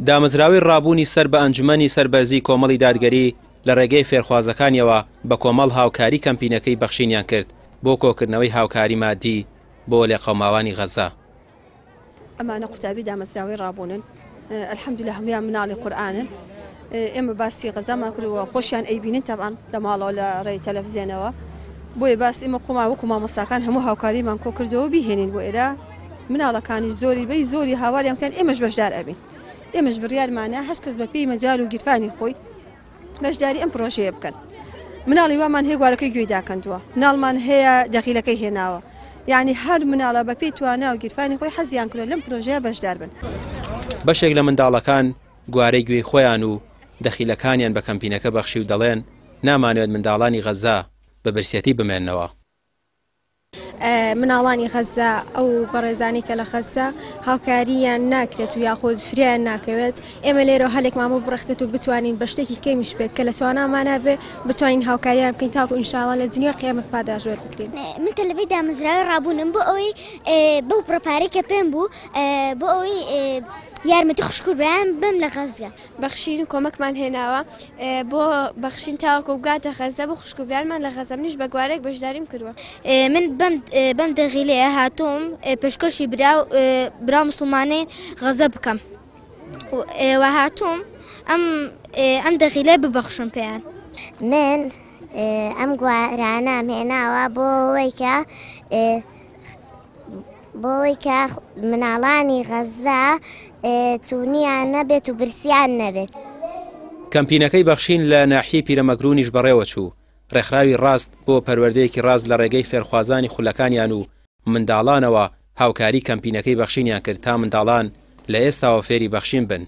دامەزراوی ڕابوونی سەر بە ئەنجومەنی سەربەرزی کۆمەڵی دادگەری لە ڕێگەی فێرخوازەکانیەوە بە کۆمەڵ هاوکاری کەمپینەکەی بەخشینیان کرد بۆ کۆکردنەوەی هاوکاری مادی بۆ لێقەوماوانی غەزا. ئەمانە قوتابی دامەزراوی ڕابوونن، الحەمدولله هەمویان مناڵی قورئانن. ئێمە باسی غەزامان کردووە، خۆشیان ئەیبینن تەبعاً لە ماڵەوە لە ڕێی تەلەڤیزیۆنەوە. بۆیە باسی ئێمە خۆمان وەکو مامۆستاکان هەموو هاوکاریمان کۆ کردەوە بیهێنین بۆ ئێرە مناڵەکانی زۆری بەی زۆری هاواریان وتیان ئێمەش بەشدار ئەبین. ئێمەش بڕیارمانە هەست کەس بە پێی مەجال و گیرفانی خۆی بەشداری ئەم پرۆژەیە بکەن. مناڵی وامان هەیە گوارەکەی گوێی داکەندووە، مناڵمان هەیە دەخیلەکەی هێناوە، یعنی هەر مناڵە بە پێی توانە و گیرفانی خۆی حەزیان کردو لەم پرۆژەیە بەشدار بن. بەشێک لە منداڵەکان گوارەی گوێی خۆیان و دەخیلەکانیان بە کەمپینەکە بەخشی و دەڵێن نامانوێت منداڵانی غەزا بە برسێتی بمێننەوە. مناڵانی غەزا ئەو بەڕێزانی کە لە غەزا هاوکاریان ناکرێت و یاخود فریان ناکەوێت، ئێمە لێرە هەلێک مامۆ بڕەخسێت و بتوانین بە شتێکی کەمیش بێت کە لە توانامانە بێ بتوانین هاوکاریان بکەین تاکو ئینشاڵڵا لە دنیا قیامەت پاداشوەر بکرین. من تەلەڤیزیۆنی دامەزراوی ڕابوونم بۆ ئەوەی بەو پرۆپارەی کە پێم بوو بۆ ئەوەی یارمەتی خوشکبرایان بم لە غەزا. بەخشین و کۆمەکمان هێناوە بۆ بەخشین تاوەکو بگاتە غەزا بۆ خوشکبرایانمان لە غەزا، منیش بە گوارێک بەشداریم کردووە. من بەم دەغیلەیە هاتووم پێشکەشی برا موسڵمانەی غەزا بکەم و هاتووم ئەم دەغیلەیە ببەخشم پێیان. من ئەم گوارانەم هێناوە بۆەوەی کە مناڵانی غەزا توونیان نەبێت و برسیان نەبێت. کەمپینەکەی بەخشین لە ناحیەی پیرەمەگرونیش بەڕێوە چوو، ڕێکخراوی ڕاست بۆ پەروەردەیەکی ڕاست لە ڕێگەی فێرخوازانی خولەکانیان و منداڵانەوە هاوکاری کەمپینەکەی بەخشینیان کرد تا منداڵان لە ئێستاوە فێری بەخشین بن.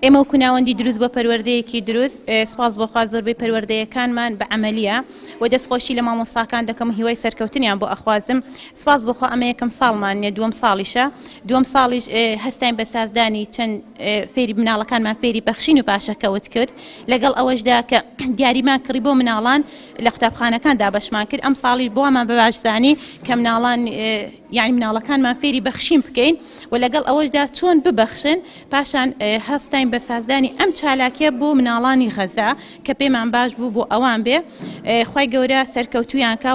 ئێمە وەکو ناوەندی دروست بۆ پەروەردەیەکی دروست، سپاس بۆخوا زۆربەی پەروەردەیەکانمان بە عەمەلیە و دەستخۆشی لە مامۆستاکان دەکەم هیوای سەرکەوتنیان بۆ ئەخوازم. سپاس بۆخوا ئەمە یەکەم ساڵمانە، دووەم ساڵیشە، دووەم ساڵیش هەستین بە سازدانی چەند فێری مناڵەکانمان فێری بەخشین و پاشەکەوت کرد، لەگەڵ ئەوەشدا کە دیاریمان کڕی بۆ مناڵان لە قوتابخانەکاندا بەشمان کرد. ئەم ساڵی بۆمان بە باشزانی کە مناڵان یعنی مناڵەکانمان فێری بەخشین بکەین و لەگەڵ ئەوەشدا چۆن ببەخشن، پاشان هەستین بە سازدانی ئەم چالاکیە بۆ مناڵانی غەزا کە پێمان باش بوو بۆ ئەوان بێ خی گەورە سەرکەوتویان کا.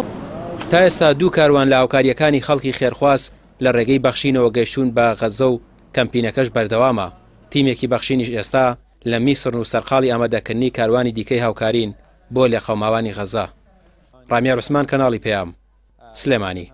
تا ئێستا دوو کاروان لە هاوکاریەکانی خەڵکی خێرخواست لە ڕێگەی بەخشینەوە گەیشتون بە غەزە و کەمپینەکەش بەردەوامە. تیمێکی بەخشینیش ئێستا لە میسر و سەرقاڵی ئامادەکردنی کاروانی دیکەی هاوکارین بۆ لێقەوماوانی غەزا. ڕامیا ڕوسمان، کەناڵی پێام، سلێمانی.